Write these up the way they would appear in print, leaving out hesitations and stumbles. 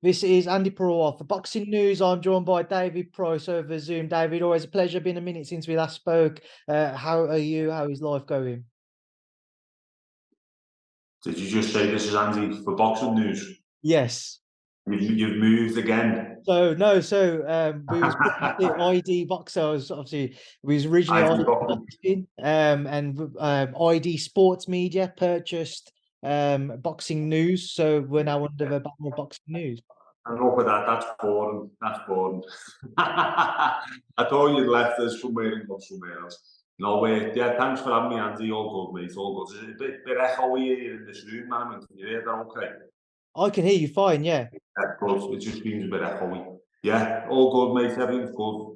This is Andi Purewal for Boxing News. I'm joined by David Price over Zoom. David, always a pleasure. Been a minute since we last spoke. How are you? How is life going? Did you just say this is Andy for Boxing News? Yes. You've moved again. We was the ID Boxer. We was originally I ID forgot. Boxing, and ID Sports Media purchased Boxing News, so we're now under the banner of Boxing News. Enough of that. That's boring. That's boring. I thought you'd left us somewhere and gone somewhere else. No way. Yeah, thanks for having me, Andy. All good, mate. All good. It's a bit echoey here in this room, man. Can you hear that okay? I can hear you fine, yeah. That's good. It just seems a bit echoey. Yeah, all good, mate. Everything's good.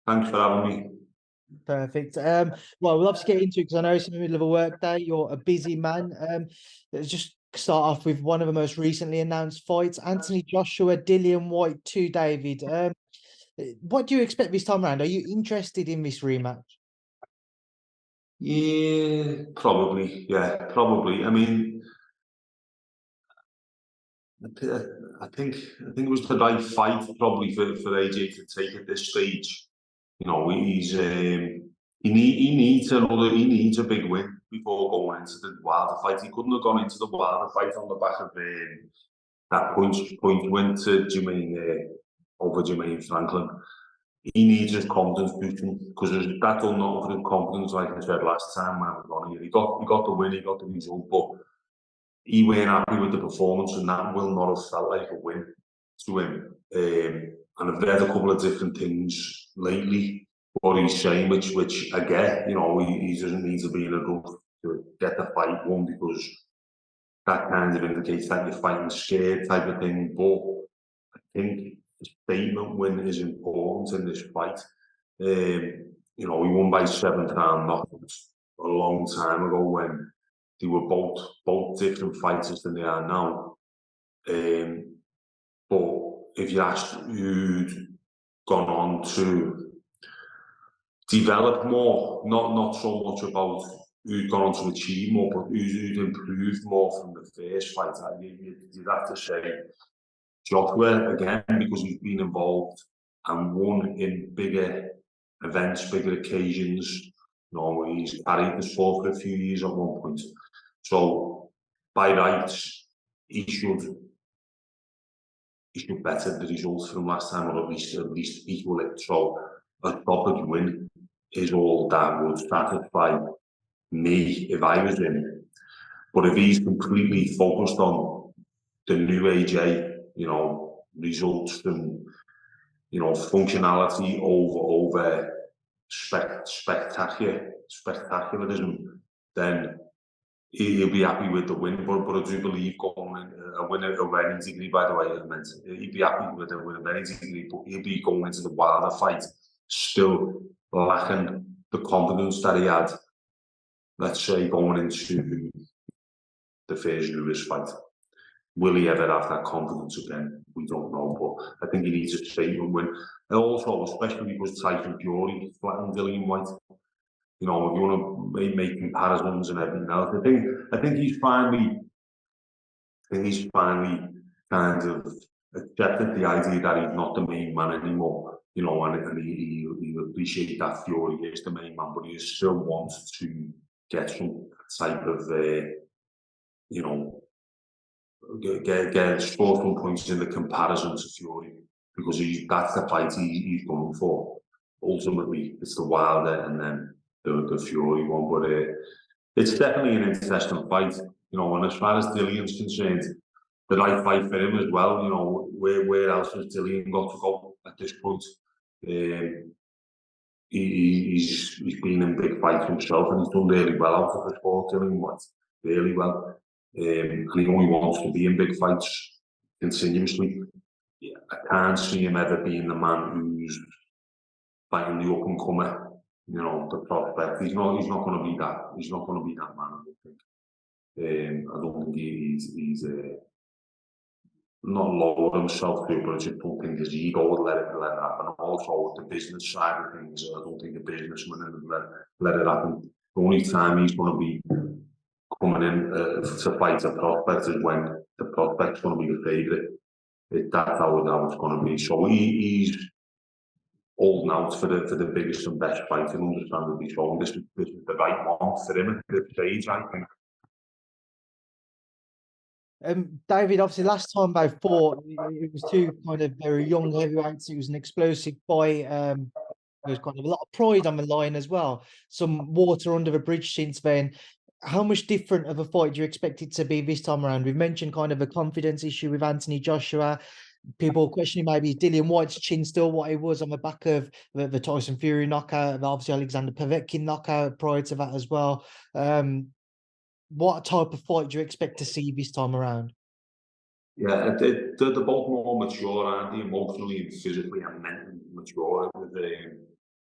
Thanks for having me. Perfect. Well, we'll obviously get into it because I know it's in the middle of a work day. You're a busy man. Let's just start off with one of the most recently announced fights, Anthony Joshua, Dillian-Whyte 2, David. What do you expect this time around? Are you interested in this rematch? Yeah, probably. Yeah, probably. I mean, I think it was the right fight probably for AJ to take at this stage. You know, he needs a big win before going into the Wilder fight. He couldn't have gone into the Wilder fight on the back of that point win to over Jermaine Franklin. He needs his confidence boosting because that done not for his confidence, like I said last time when I was on here. He got the win, he got the result, but he weren't happy with the performance, and that will not have felt like a win to him. And I've read a couple of different things lately, what he's saying, which I get. You know, he doesn't need to be in a rush to get the fight won because that kind of indicates that you're fighting scared type of thing. But I think the statement win is important in this fight. You know, he won by 7th round knockouts a long time ago when they were both different fighters than they are now. But if you asked who'd gone on to develop more, not so much about who'd gone on to achieve more, but who'd improved more from the first fight, you'd have to say Joshua again, because he's been involved and won in bigger events, bigger occasions. You know, he's carried the sport for a few years at one point. So by rights, he should better the results from last time, or at least equal it. So a stoppage win is all that would satisfy me if I was in. But if he's completely focused on the new AJ, you know, results and, you know, functionality over spectacularism, then he'll be happy with the win. But I do believe going a win of any degree, by the way, I meant he'd be happy with a win of any degree, but he'll be going into the Wilder fight still lacking the confidence that he had, let's say, going into the Frazer Lewis fight. Will he ever have that confidence again? We don't know, but I think he needs a statement win. And also, especially because Tyson Fury flattened Dillian-Whyte. You know, if you want to make comparisons and everything else, I think he's finally kind of accepted the idea that he's not the main man anymore. You know, and he appreciates that Fury is the main man, but he still wants to get some type of, you know, get sporting points in the comparison to Fury, because that's the fight he's going for. Ultimately, it's the Wilder and then the Fury one, but it's definitely an interesting fight, you know. And as far as Dillian's concerned, the right fight for him as well. You know, where else has Dillian got to go at this point? He's been in big fights himself, and he's done really well out of the sport. Dillian-Whyte, really well. And he only wants to be in big fights continuously. Yeah, I can't see him ever being the man who's fighting the up and comer. You know, the prospect. He's not going to be that. He's not going to be that man, I don't think. I don't think he's not lowered himself to it, but I just don't think his ego would let it happen. Also, the business side of things, I don't think the businessman would let it happen. The only time he's going to be coming in to fight a prospect is when the prospect's going to be the favourite. That's how it's going to be. So he's holding out for the biggest and best fight, and understandably so. And this is the right one for him at this stage, I think. David, obviously, last time they fought, it was two kind of very young heavyweights. It was an explosive fight. There's kind of a lot of pride on the line as well. Some water under the bridge since then. How much different of a fight do you expect it to be this time around? We've mentioned kind of a confidence issue with Anthony Joshua. People questioning maybe Dillian White's chin still what it was on the back of the Tyson Fury knockout, and obviously Alexander Povetkin knockout prior to that as well. What type of fight do you expect to see this time around? Yeah, they're both more mature, aren't they? Emotionally and physically and mentally mature.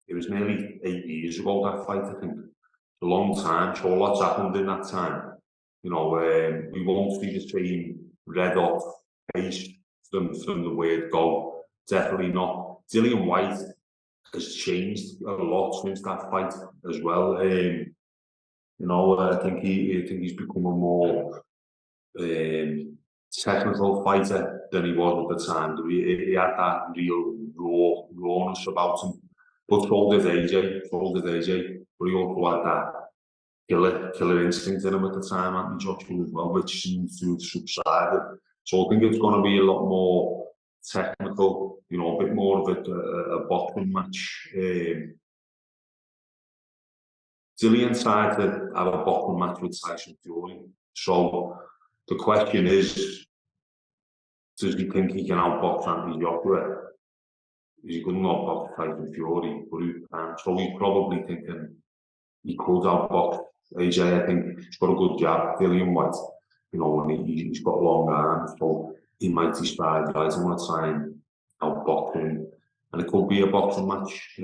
It was nearly 8 years ago, that fight, I think. It's a long time, so a lot's happened in that time. You know, we won't see the same red-hot face from the word go. Definitely not. Dillian White has changed a lot since that fight as well. You know, I think he's become a more technical fighter than he was at the time. He had that real rawness about him. But so did AJ. But he also had that killer instinct in him at the time, Anthony Joshua as well, which seems to have subsided. So I think it's going to be a lot more technical, you know, a bit more of a boxing match. Dillian tried to have a boxing match with Tyson Fury. So the question is, does he think he can outbox Anthony Joshua? Is he good enough to outbox Tyson Fury? But he can. So he's probably thinking he could outbox AJ. I think he's got a good jab, Dillian White. You know, when he's got long arms, so he might decide, guys, I want to try and outbox him. And it could be a boxing match,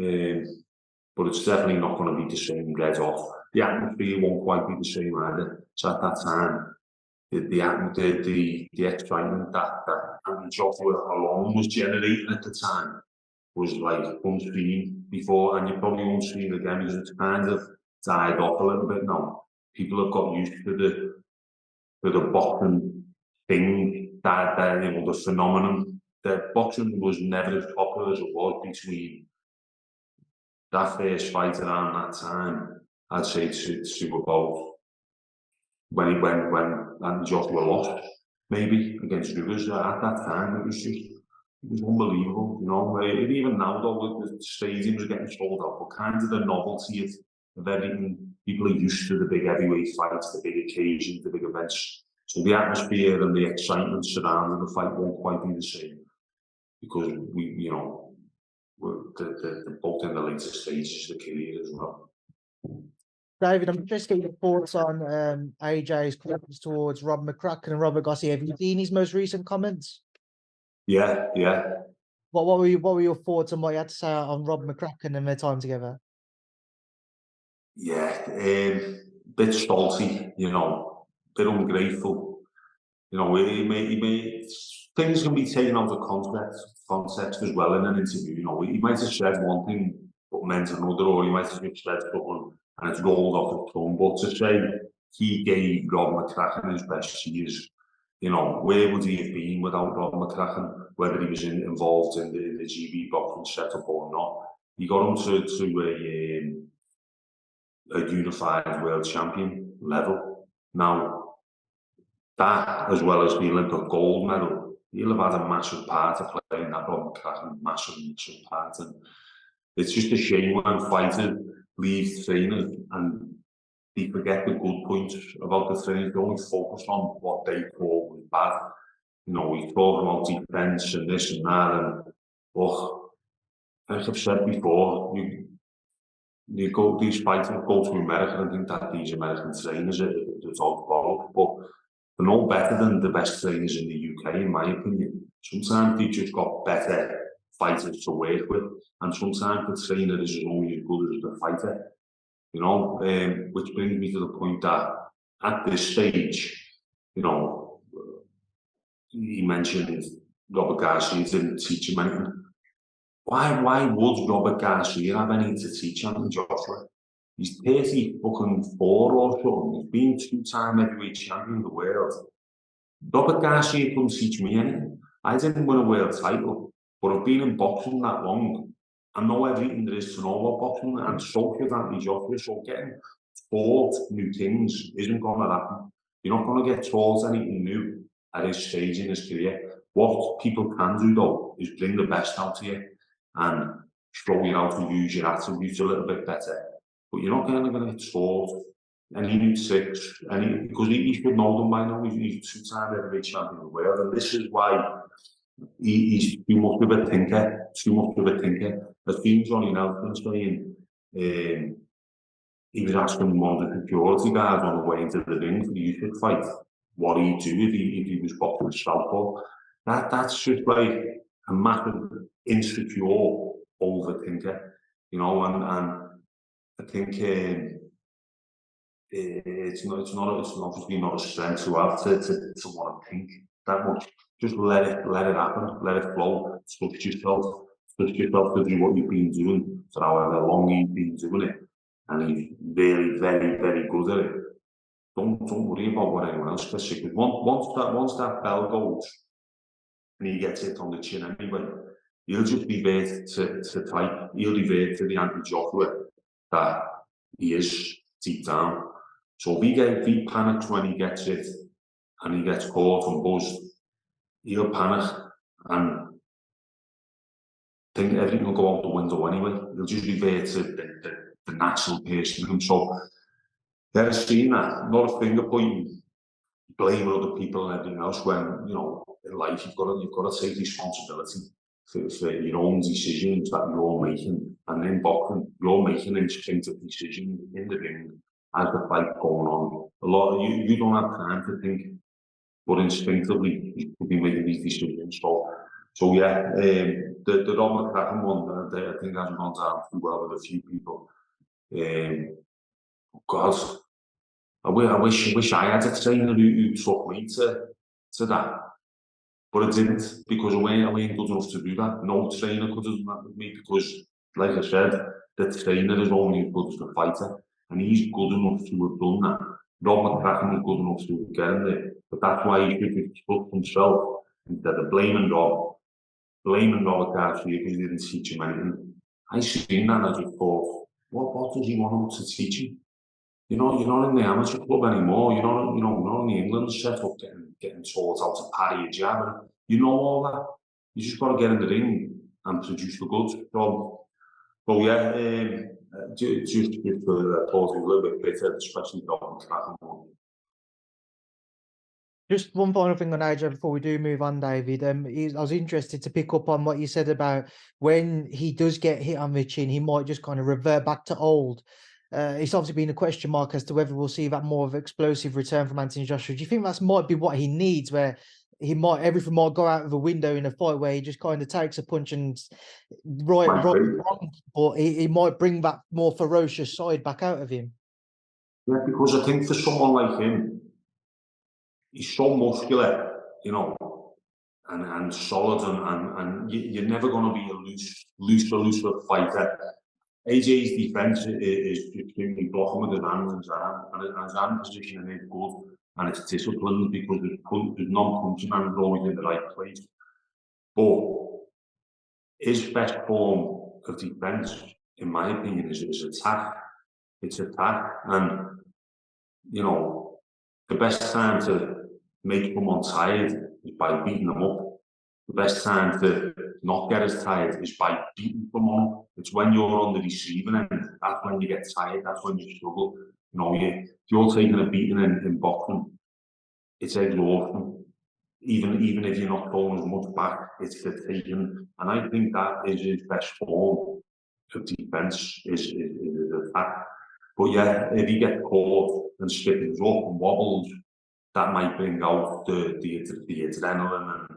but it's definitely not going to be the same red off. The atmosphere won't quite be the same either. So at that time, the excitement that Anthony Joshua alone was generating at the time was like unseen before, and you probably won't see it again because it's kind of died off a little bit now. People have got used to the boxing thing, that you know, the phenomenon. The boxing was never as popular as it was between that first fight around that time. I'd say to about when Anthony Joshua lost, maybe against Rivers at that time. It was unbelievable, you know. Even now, though, the stadiums are getting sold out, but kind of the novelty of everything. People are used to the big heavyweight fights, the big occasions, the big events. So the atmosphere and the excitement surrounding the fight won't quite be the same because we're both in the later stages of the career as well. David, I'm just getting your thoughts on AJ's comments towards Rob McCracken and Robert Gossie. Have you seen his most recent comments? Yeah. What were your thoughts on what you had to say on Rob McCracken and their time together? Yeah, bit salty, you know, bit ungrateful. You know, he may things can be taken out of context as well in an interview. You know, he might have said one thing but meant another, or he might have just said something and it's rolled off his tongue. But to say he gave Rob McCracken his best years, you know, where would he have been without Rob McCracken? Whether he was involved in the GB boxing setup or not, he got him to a unified world champion level. Now, that, as well as the Olympic gold medal, he'll have had a massive part to play in that. Rob McCracken, massive part. And it's just a shame when fighters leave trainers and they forget the good points about the trainers. They only focus on what they call was bad. You know, we talk about defence and this and that, and like I've said before, these fighters go to America and think that these American trainers are all borrowed, but they're no better than the best trainers in the UK, in my opinion. Sometimes they've just got better fighters to work with, and sometimes the trainer is only as good as the fighter. You know, which brings me to the point that at this stage, you know, he mentioned Robert Garcia didn't teach him anything. Why would Robert Garcia have anything to teach Anthony Joshua? He's 34 or something. He's been two-time heavyweight champion of the world. Robert Garcia couldn't teach me anything. I didn't win a world title, but I've been in boxing that long. I know everything there is to know about boxing, and so should Anthony Joshua. So getting taught new things isn't going to happen. You're not going to get taught anything new at his stage in his career. What people can do, though, is bring the best out of you and show you how to use your attributes a little bit better. But you're not going to get taught any new tricks, because he should know them by now. He's two-time heavyweight champion of the world, and this is why he's too much of a thinker. I've seen Johnny Nelson saying he was asking one of the security guards on the way into the ring for the Usyk fight what he'd do if he was boxing southpaw. That's just like a massive insecure overthinker, you know, and I think it's obviously not a strength to have to want to think that much. Just let it happen, let it flow. Trust yourself to do what you've been doing for however long you've been doing it, and he's very, very, very good at it. Don't worry about what anyone else says, because once that bell goes and he gets hit on the chin anyway, he'll just revert to type. He'll revert to the Anthony Joshua that he is deep down. So if he panics when he gets it and he gets caught and buzzed, he'll panic and think everything will go out the window anyway. He'll just revert to the natural person in him. So they're seeing that, not a finger pointing, blaming other people and everything else, when, you know, in life you've got to take responsibility for your own decisions that you're making. And in boxing, you're making instinctive decisions in the ring as the fight going on. A lot of you don't have time to think, but instinctively you could be making these decisions. So yeah, the Rob McCracken one, I think hasn't gone down too well with a few people. God, I wish I had a trainer who took me to that, but I didn't, because I ain't good enough to do that. No trainer could have done that with me, because, like I said, the trainer is only as good as the fighter, and he's good enough to have done that. Rob McCracken was good enough to have gotten there, but that's why he should have stuck himself instead of blaming Rob Garcia because he didn't teach him anything. I seen that and I just thought, what does he want him to teach him? You're not in the amateur club anymore. You're not in the England set up getting taught how to parry a jab. You know all that. You just got to get in the ring and produce the goods. So yeah, just for talking a little bit better, especially Rob McCracken. Just one final thing on AJ before we do move on, David. I was interested to pick up on what you said about when he does get hit on the chin, he might just kind of revert back to old. It's obviously been a question mark as to whether we'll see that more of an explosive return from Anthony Joshua. Do you think that might be what he needs, where everything might go out of the window in a fight where he just kind of takes a punch and wrong, but he might bring that more ferocious side back out of him? Yeah, because I think for someone like him, he's so muscular, you know, and solid, and you're never going to be a loose fighter. AJ's defense is extremely blocking with his hands and his hand positioning is good, and it's disciplined because there's non-punching hands always in the right place. But his best form of defense, in my opinion, is attack. It's attack, and you know, the best time to make someone tired is by beating them up. The best time to not get as tired is by beating someone up. It's when you're on the receiving end, that's when you get tired, that's when you struggle. You know, if you're taking a beating in boxing, it's exhausting. Even if you're not throwing as much back, it's the taking. And I think that is his best form of defense, is attack. But yeah, if he gets caught and stiffens up and wobbles, that might bring out the adrenaline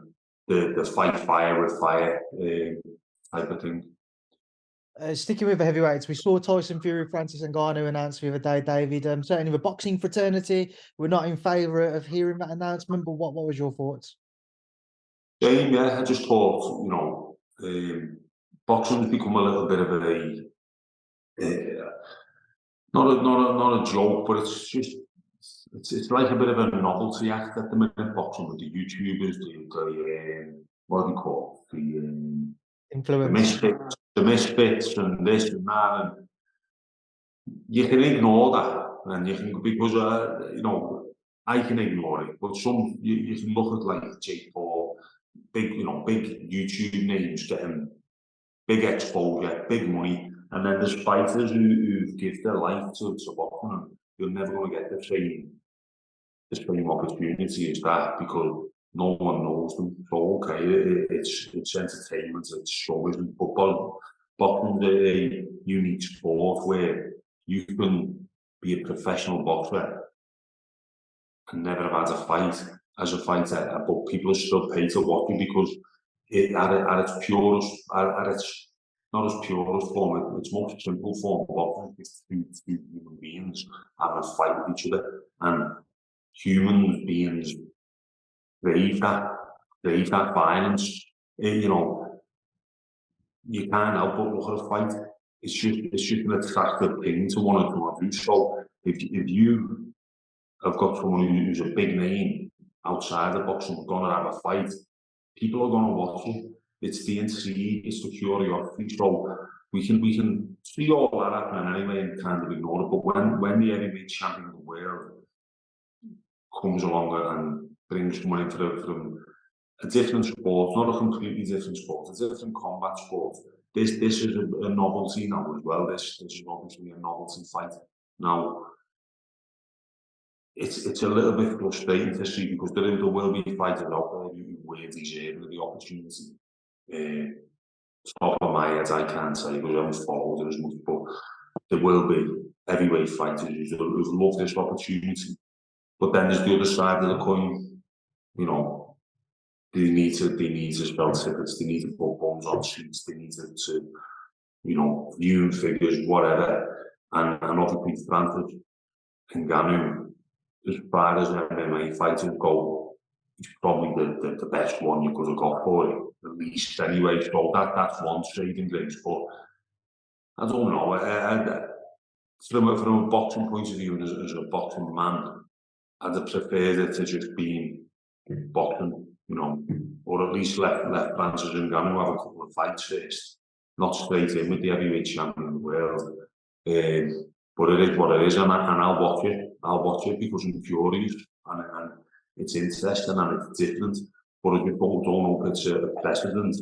and the fight fire with fire type of thing. Sticking with the heavyweights, we saw Tyson Fury, Francis Ngannou announced the other day, David. Certainly the boxing fraternity, we're not in favour of hearing that announcement, but what was your thoughts? Same, yeah, I just thought, you know, boxing's become a little bit of not a joke, but it's just, it's like a bit of a novelty act at the minute, boxing, with the YouTubers, what do you call it? The Influence. the misfits and this and that, and you can ignore that, and you can, because you know, I can ignore it, but you can look at like Jake Paul, big YouTube names getting big exposure, big money, and then there's fighters who give their life to boxing, and you're never going to get the same opportunity as that because no one knows them. So okay, it's entertainment, it's showbiz, but boxing is a unique sport where you can be a professional boxer and never have had a fight as a fighter, but people still pay to watch you because at its purest, at its not as purest form, its most simple form of boxing is two human beings having a fight with each other, and human beings crave that violence. You know, you can't help but look at a fight. It's just an attractive thing to want to do. So if you have got someone who's a big name outside of boxing, going to have a fight, people are going to watch it. It's the intrigue, it's the curiosity. So we can see all that happening anyway and kind of ignore it. But when the heavyweight champion of the world comes along and brings someone in from a different sport, not a completely different sport, a different combat sport, this is a novelty now as well. This is obviously a novelty fight. Now, it's a little bit frustrating to see because there will be fighters out there who will deserve the opportunity. Top of my head, I can't say because I haven't followed it as much, but there will be heavyweight fighters who love this opportunity. But then there's the other side of the coin. You know, they need to spell tickets, they need to put bums on seats, they need to view figures, whatever. And obviously Frazer Ngannou, as far as MMA fighters go, he's probably the best one you could have got for it, at least anyway. So that's one saving grace. But I don't know. From a boxing point of view, and as a boxing man, I'd have preferred it to just being boxing, or at least let Frazer Ngannou have a couple of fights first, not straight in with the heavyweight champion of the world. But it is what it is, and I'll watch it. I'll watch it because I'm curious, and it's interesting and it's different. But I just don't know if it's a precedent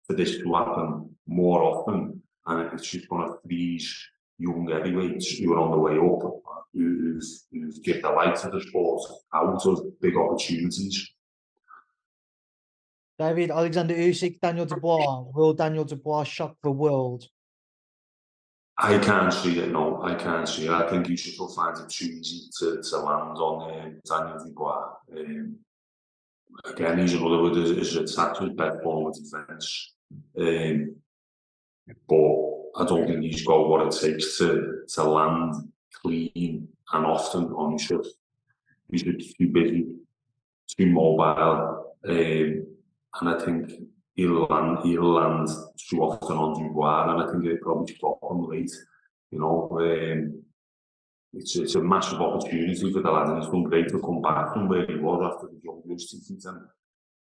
for this to happen more often, and it's just going to freeze young heavyweights who are on the way up, who've given their life to the sport out of big opportunities. David, Alexander Usyk, Daniel Dubois. Will Daniel Dubois shock the world? I can't see it, no. I can't see it. I think Usyk will find it too easy to land on Daniel Dubois. Again, he's another one who's attacked his best form of defence. But I don't think he's got what it takes to land clean and often on Usyk. He's too busy, too mobile, and I think he'll land too often on Dubois, and I think it'll probably stop him late. It's a massive opportunity for the lad, and he's done great to come back from where he was after the Young Justice, and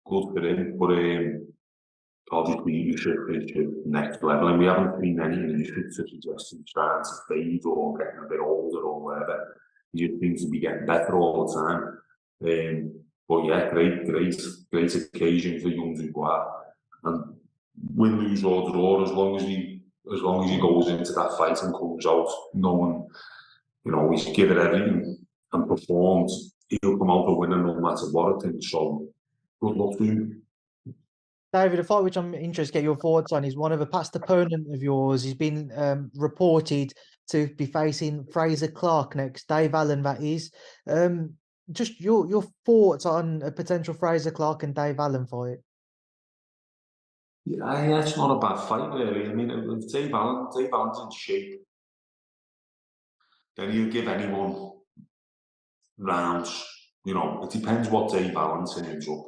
good for him. But obviously, Usyk is next level, and we haven't seen any Usyk to suggest he's starting to fade or getting a bit older or whatever. He just seems to be getting better all the time. But yeah, great occasion for young Dubois, and win, lose or draw, as long as he goes into that fight and comes out knowing, he's given everything and performed, he'll come out a winner no matter what, I think. So good luck to him. David, a fight which I'm interested to get your thoughts on is one of a past opponent of yours. He's been reported to be facing Frazer Clarke next, Dave Allen, that is. Just your thoughts on a potential Frazer Clarke and Dave Allen fight? Yeah, it's not a bad fight, really. I mean, if Dave Allen's in shape, then he'll give anyone rounds. It depends what Dave Allen turns up.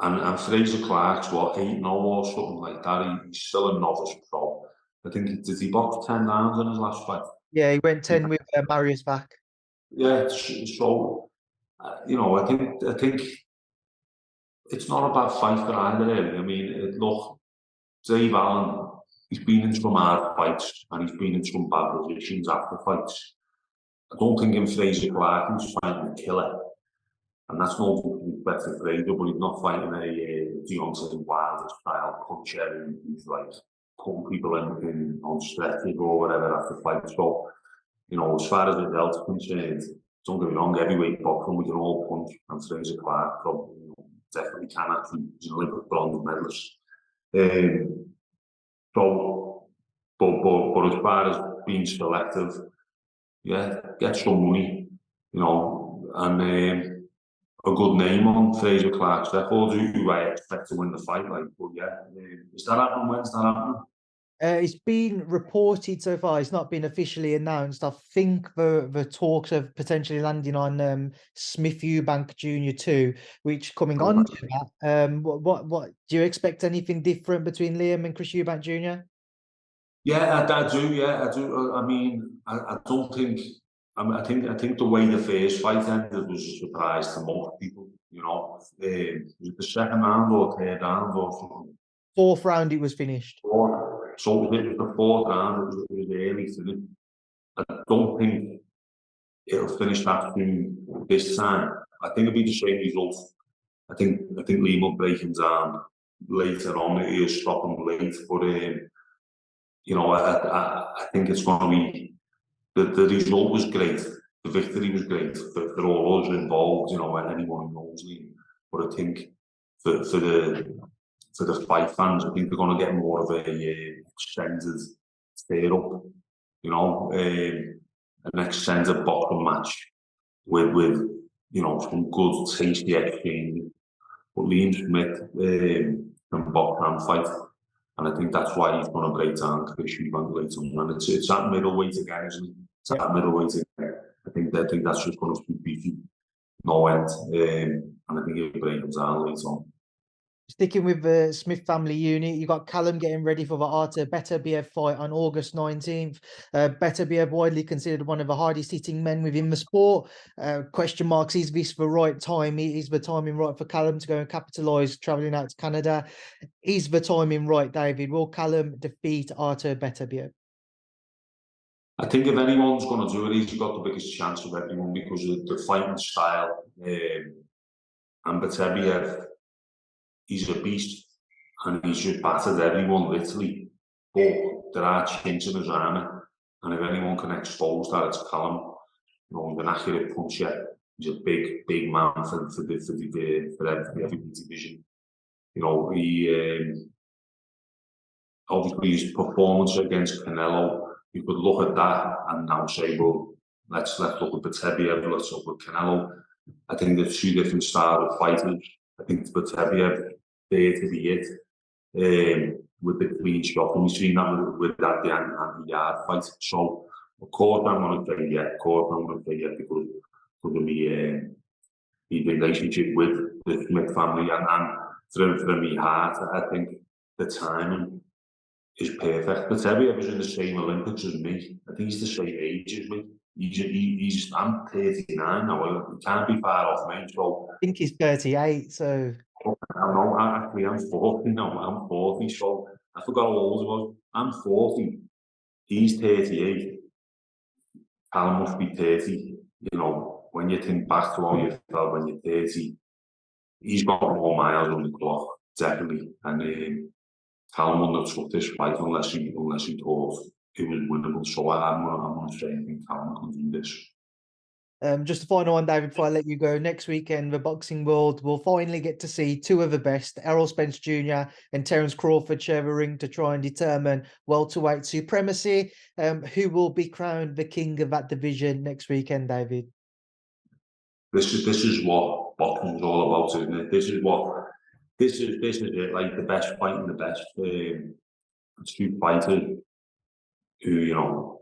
And Frazer Clarke's 8-0 or something like that. He's still a novice pro. I think did he box 10 rounds in his last fight? Yeah, he went 10 with Marius back. Yeah, so I think it's not a bad fight for either, really. I mean, look, Dave Allen, he's been in some hard fights and he's been in some bad positions after fights. I don't think in Frazer Clarke he's fighting a killer, and that's no better Frazer, but he's not fighting a Deontay Wilder style puncher who's like putting people in on stretches or whatever after fights. So, you know, as far as the health concerned, don't get me wrong, heavyweight boxing we can all punch, and Frazer Clarke probably, you know, definitely can actually. He's an Olympic bronze medalist. So, but as far as being selective, yeah, get some money, you know, and a good name on Frazer Clarke's record, who I expect to win the fight. Like, but yeah, is that happening? When's that happening? It's been reported so far. It's not been officially announced. I think the talks of potentially landing on Smith-Eubank Jr. too, which coming on to that. What do you expect? Anything different between Liam and Chris Eubank Jr.? Yeah, I do. Yeah, I do. I mean, I don't think. I think the way the first fight ended was a surprise to most people. You know, was it the second round or third round or something? Fourth round, it was finished. So it was the fourth round. It was early to. I don't think it'll finish that soon this time. I think it'll be the same result. I think Liam will break him down later on. He'll stop him late, but you know, I think it's going to be the result was great. The victory was great for all us involved. You know, anyone who knows Liam. But I think for the fight fans, I think they're going to get more of a extended stare up. You know, an extended boxing match with you know, some good tasty exchange. But Liam Smith can box and fight, and I think that's why he's going to break down Chris Eubank later on. And it's that middleweight again, isn't it? It's that middleweight again. I think that's just going to be beefy, no end, and I think he'll break him down later on. Sticking with the Smith family unit, you got Callum getting ready for the Artur Beterbiev fight on August 19th. Beterbiev widely considered one of the hardest hitting men within the sport. Question marks, is this the right time? Is the timing right for Callum to go and capitalise travelling out to Canada? Is the timing right, David? Will Callum defeat Artur Beterbiev? I think if anyone's going to do it, he's got the biggest chance of everyone because of the fighting style. And Beterbiev, he's a beast, and he's just battered everyone, literally. But there are chinks in his armour, and if anyone can expose that, it's Callum. You know, he's an accurate puncher. He's a big man for every division. You know, he obviously his performance against Canelo. You could look at that and now say, well, let's look at Beterbiev, let's look at Canelo. I think there's two different styles of fighters. I think Beterbiev there to be it with the clean shot, and we've seen that with that the Andy Yard fight. So of course I'm going to say yeah, because of the relationship with the Smith family and from my heart, I think the timing is perfect. Beterbiev was in the same Olympics as me. I think he's the same age as me. I'm 39 now. He can't be far off me. So I think he's 38. So no, actually, I'm 40 now. I'm 40. So I forgot how old he was. I'm 40. He's 38. Callum must be 30. You know, when you think back to how you felt when you're 30, he's got more miles on the clock, definitely. And Callum wouldn't have took this fight unless he thought it was winnable. So I'm going to say I think Callum can do this. Just a final one, David, before I let you go. Next weekend, the boxing world will finally get to see two of the best, Errol Spence Jr. and Terence Crawford, share the ring to try and determine welterweight supremacy. Who will be crowned the king of that division next weekend, David? This is what boxing is all about, isn't it? This is it. Like the best fighting the best. Two fighters who, you know,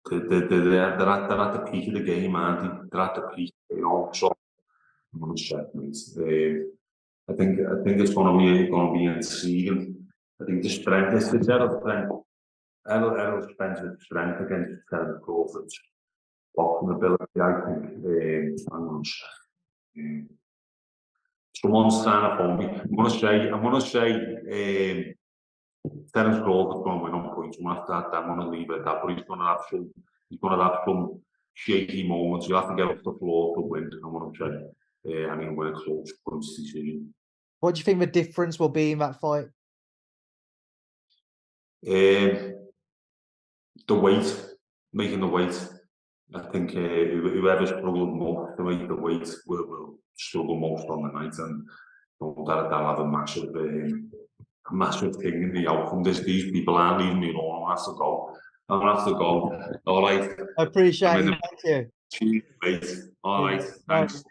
they're at the peak of the game, aren't they? They're at the peak, you know. So I'm going to check, mate. I think it's going to be intriguing. I think the strength is Errol Spence's strength against Terence Crawford's boxing ability. I think I'm going to check. Someone's trying to phone me. I'm gonna say, Terence Crawford's going to win on points. I'm gonna leave it at that, but he's gonna have some shaky moments. You'll have to get off the floor to win. I'm gonna say, I mean, win a close points decision. What do you think the difference will be in that fight? The weight, making the weight. I think whoever struggled most to make the weight will struggle most on the night, and that'll have a massive thing in the outcome. These people aren't leaving me alone. I'm gonna have to go. All right. I appreciate it. Thank you. All right. Thanks.